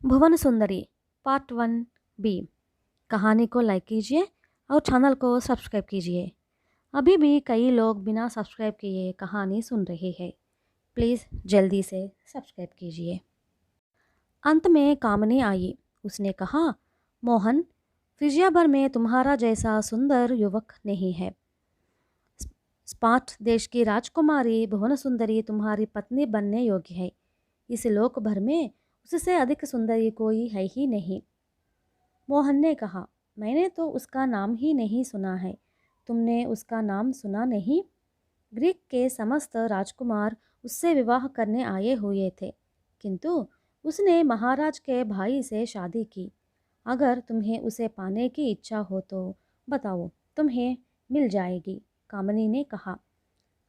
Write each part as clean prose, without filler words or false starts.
भुवन सुंदरी part 1 B. कहानी को like कीजिए और चैनल को सब्सक्राइब कीजिए। अभी भी कई लोग बिना सब्सक्राइब किए कहानी सुन रहे हैं। प्लीज़ जल्दी से सब्सक्राइब कीजिए। अंत में कामनी आई। उसने कहा, मोहन, फिजिया भर में तुम्हारा जैसा सुंदर युवक नहीं है। स्पार्ट देश की राजकुमारी भुवन सुंदरी तुम्हारी पत्नी बनने योग्य है। इस लोक भर में उससे अधिक सुंदरी कोई है ही नहीं। मोहन ने कहा, मैंने तो उसका नाम ही नहीं सुना है। तुमने उसका नाम सुना नहीं? ग्रीक के समस्त राजकुमार उससे विवाह करने आए हुए थे, किंतु उसने महाराज के भाई से शादी की। अगर तुम्हें उसे पाने की इच्छा हो तो बताओ, तुम्हें मिल जाएगी। कामिनी ने कहा,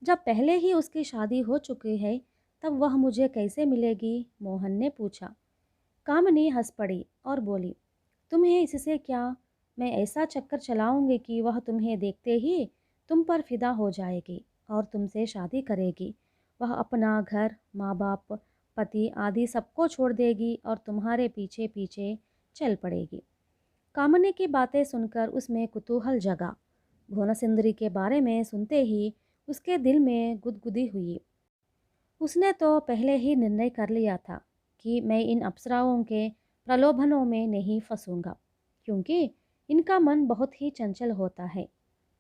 जब पहले ही उसकी शादी हो चुकी है तब वह मुझे कैसे मिलेगी? मोहन ने पूछा। कामिनी हंस पड़ी और बोली, तुम्हें इससे क्या? मैं ऐसा चक्कर चलाऊंगी कि वह तुम्हें देखते ही तुम पर फिदा हो जाएगी और तुमसे शादी करेगी। वह अपना घर, माँ बाप, पति आदि सबको छोड़ देगी और तुम्हारे पीछे पीछे चल पड़ेगी। कामिनी की बातें सुनकर उसमें कुतूहल जगा। भुवनसुंदरी के बारे में सुनते ही उसके दिल में गुदगुदी हुई। उसने तो पहले ही निर्णय कर लिया था कि मैं इन अप्सराओं के प्रलोभनों में नहीं फंसूंगा, क्योंकि इनका मन बहुत ही चंचल होता है।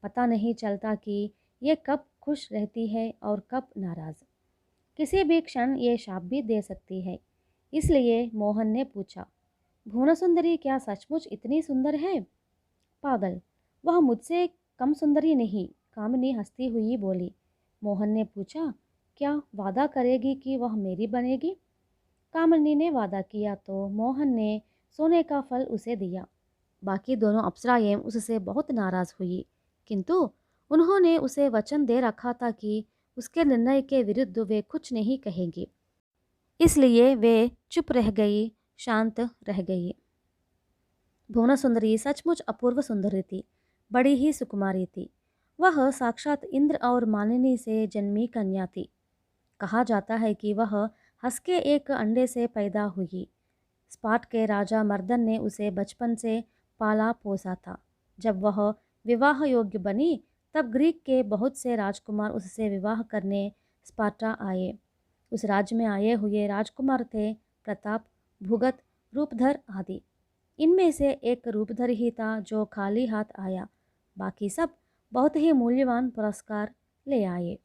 पता नहीं चलता कि ये कब खुश रहती है और कब नाराज़। किसी भी क्षण ये शाप भी दे सकती है। इसलिए मोहन ने पूछा, भुवनसुंदरी क्या सचमुच इतनी सुंदर है? पागल, वह मुझसे कम सुंदरी नहीं, कामिनी हंसती हुई बोली। मोहन ने पूछा, क्या वादा करेगी कि वह मेरी बनेगी? कामिनी ने वादा किया तो मोहन ने सोने का फल उसे दिया। बाकी दोनों अप्सराएं उससे बहुत नाराज हुई, किंतु उन्होंने उसे वचन दे रखा था कि उसके निर्णय के विरुद्ध वे कुछ नहीं कहेंगी। इसलिए वे चुप रह गई, शांत रह गई। भुवनसुंदरी सचमुच अपूर्व सुंदरी थी, बड़ी ही सुकुमारी थी। वह साक्षात इंद्र और मालिनी से जन्मी कन्या थी। कहा जाता है कि वह हंस के एक अंडे से पैदा हुई। स्पार्ट के राजा मर्दन ने उसे बचपन से पाला पोसा था। जब वह विवाह योग्य बनी तब ग्रीक के बहुत से राजकुमार उससे विवाह करने स्पार्टा आए। उस राज्य में आए हुए राजकुमार थे प्रताप, भुगत, रूपधर आदि। इनमें से एक रूपधर ही था जो खाली हाथ आया। बाकी सब बहुत ही मूल्यवान पुरस्कार ले आए।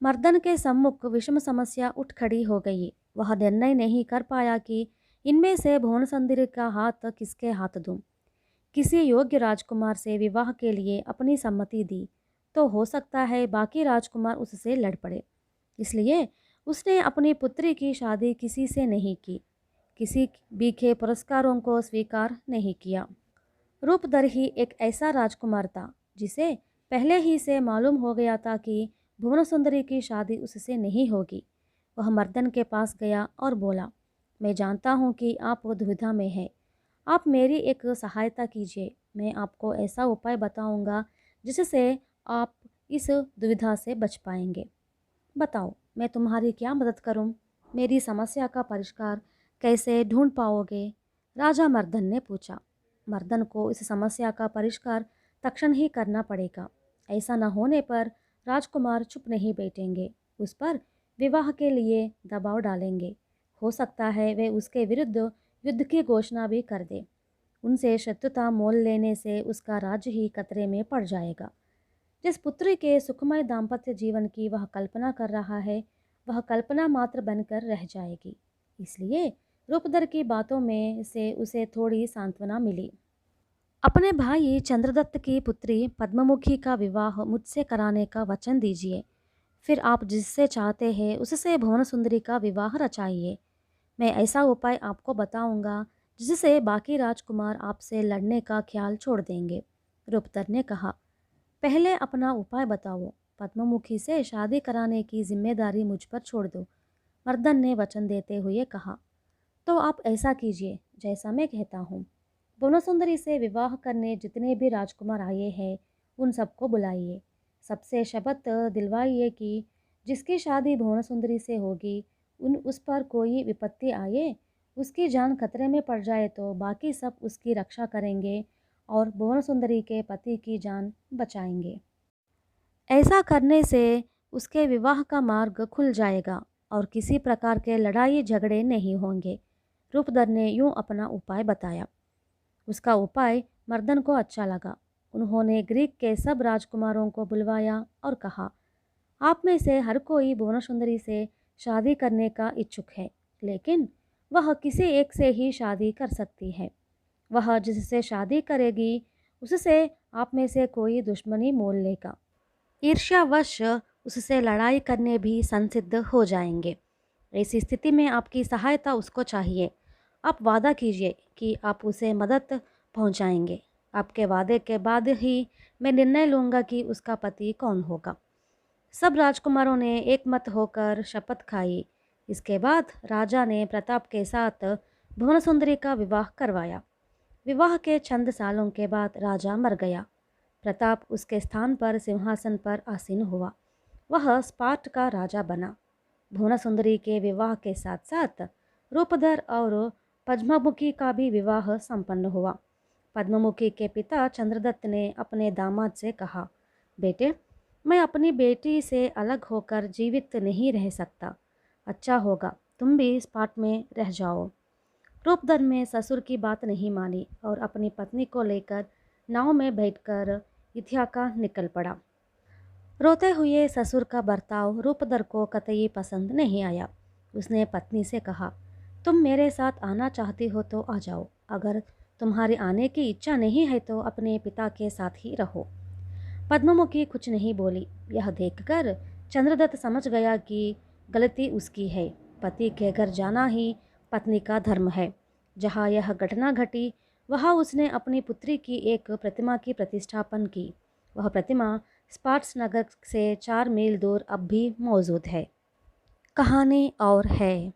मर्दन के सम्मुख विषम समस्या उठ खड़ी हो गई। वह निर्णय नहीं कर पाया कि इनमें से भुवनसुंदरी का हाथ किसके हाथ दूं। किसी योग्य राजकुमार से विवाह के लिए अपनी सम्मति दी तो हो सकता है बाकी राजकुमार उससे लड़ पड़े। इसलिए उसने अपनी पुत्री की शादी किसी से नहीं की, किसी भी पुरस्कारों को स्वीकार नहीं किया। रूपधर ही एक ऐसा राजकुमार था जिसे पहले ही से मालूम हो गया था कि भुवनसुंदरी की शादी उससे नहीं होगी। वह मर्दन के पास गया और बोला, मैं जानता हूँ कि आप दुविधा में हैं। आप मेरी एक सहायता कीजिए। मैं आपको ऐसा उपाय बताऊंगा जिससे आप इस दुविधा से बच पाएंगे। बताओ, मैं तुम्हारी क्या मदद करूं? मेरी समस्या का परिष्कार कैसे ढूंढ पाओगे? राजा मर्दन ने पूछा। मर्दन को इस समस्या का परिष्कार तक्षण ही करना पड़ेगा। ऐसा न होने पर राजकुमार चुप नहीं बैठेंगे, उस पर विवाह के लिए दबाव डालेंगे। हो सकता है वे उसके विरुद्ध युद्ध की घोषणा भी कर दे। उनसे शत्रुता मोल लेने से उसका राज्य ही खतरे में पड़ जाएगा। जिस पुत्री के सुखमय दाम्पत्य जीवन की वह कल्पना कर रहा है, वह कल्पना मात्र बनकर रह जाएगी। इसलिए रूपधर की बातों में से उसे थोड़ी सांत्वना मिली। अपने भाई चंद्रदत्त की पुत्री पद्ममुखी का विवाह मुझसे कराने का वचन दीजिए। फिर आप जिससे चाहते हैं उससे भुवनसुंदरी का विवाह रचाइए। मैं ऐसा उपाय आपको बताऊंगा जिससे बाकी राजकुमार आपसे लड़ने का ख्याल छोड़ देंगे। रूपधर ने कहा, पहले अपना उपाय बताओ। पद्ममुखी से शादी कराने की जिम्मेदारी मुझ पर छोड़ दो, मर्दन ने वचन देते हुए कहा। तो आप ऐसा कीजिए जैसा मैं कहता हूँ। भुवनसुंदरी से विवाह करने जितने भी राजकुमार आए हैं उन सबको बुलाइए। सबसे शपथ दिलवाइए कि जिसकी शादी भुवनसुंदरी से होगी उस पर कोई विपत्ति आए उसकी जान खतरे में पड़ जाए तो बाकी सब उसकी रक्षा करेंगे और भुवन सुंदरी के पति की जान बचाएंगे। ऐसा करने से उसके विवाह का मार्ग खुल जाएगा और किसी प्रकार के लड़ाई झगड़े नहीं होंगे। रूपधर ने यूं अपना उपाय बताया। उसका उपाय मर्दन को अच्छा लगा। उन्होंने ग्रीक के सब राजकुमारों को बुलवाया और कहा, आप में से हर कोई भुवन सुंदरी से शादी करने का इच्छुक है, लेकिन वह किसी एक से ही शादी कर सकती है। वह जिससे शादी करेगी उससे आप में से कोई दुश्मनी मोल लेगा। ईर्ष्यावश उससे लड़ाई करने भी संसिद्ध हो जाएंगे। ऐसी स्थिति में आपकी सहायता उसको चाहिए। आप वादा कीजिए कि आप उसे मदद पहुंचाएंगे। आपके वादे के बाद ही मैं निर्णय लूँगा कि उसका पति कौन होगा। सब राजकुमारों ने एकमत होकर शपथ खाई। इसके बाद राजा ने प्रताप के साथ भुवन सुंदरी का विवाह करवाया। विवाह के चंद सालों के बाद राजा मर गया। प्रताप उसके स्थान पर सिंहासन पर आसीन हुआ। वह स्पार्ट का राजा बना। भुवन सुंदरी के विवाह के साथ साथ रूपधर और पद्ममुखी का भी विवाह संपन्न हुआ। पद्ममुखी के पिता चंद्रदत्त ने अपने दामाद से कहा, बेटे, मैं अपनी बेटी से अलग होकर जीवित नहीं रह सकता। अच्छा होगा तुम भी स्पार्ट में रह जाओ। रूपधर ने ससुर की बात नहीं मानी और अपनी पत्नी को लेकर नाव में बैठकर इथियाका निकल पड़ा। रोते हुए ससुर का बर्ताव रूपधर को कतई पसंद नहीं आया। उसने पत्नी से कहा, तुम मेरे साथ आना चाहती हो तो आ जाओ, अगर तुम्हारी आने की इच्छा नहीं है तो अपने पिता के साथ ही रहो। पद्ममुखी कुछ नहीं बोली। यह देखकर चंद्रदत्त समझ गया कि गलती उसकी है। पति के घर जाना ही पत्नी का धर्म है। जहाँ यह घटना घटी वहाँ उसने अपनी पुत्री की एक प्रतिमा की प्रतिष्ठापन की। वह प्रतिमा स्पार्ट्स नगर से 4 मील दूर अब भी मौजूद है। कहानी और है।